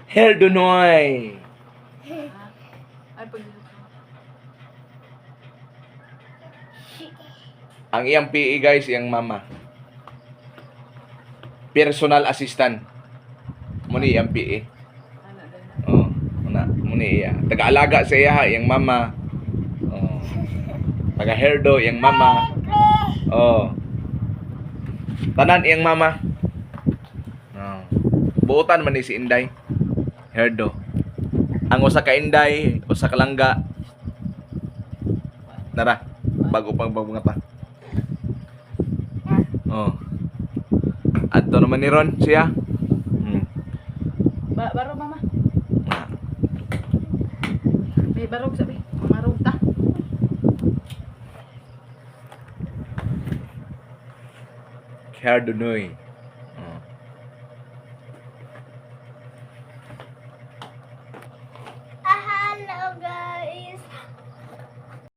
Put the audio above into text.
Hair Dunoy. Ay, pag... Ang iyang PE guys, iyang mama. Personal assistant. Muni iyang PE. Oh, muni iya. Taga-alaga sa iya, iyang mama. Oh. Taga-hairdo iyang mama. Oh. Tanan iyang mama. Oh. Buotan man ni si Inday. Hairdo. Ang usa ka Inday, usa ka langga. Nara, bago pang babungata. Oh. Adto naman ni Ron siya. Baro mama. May barog sabi. Marog ta. Hair Dunoy.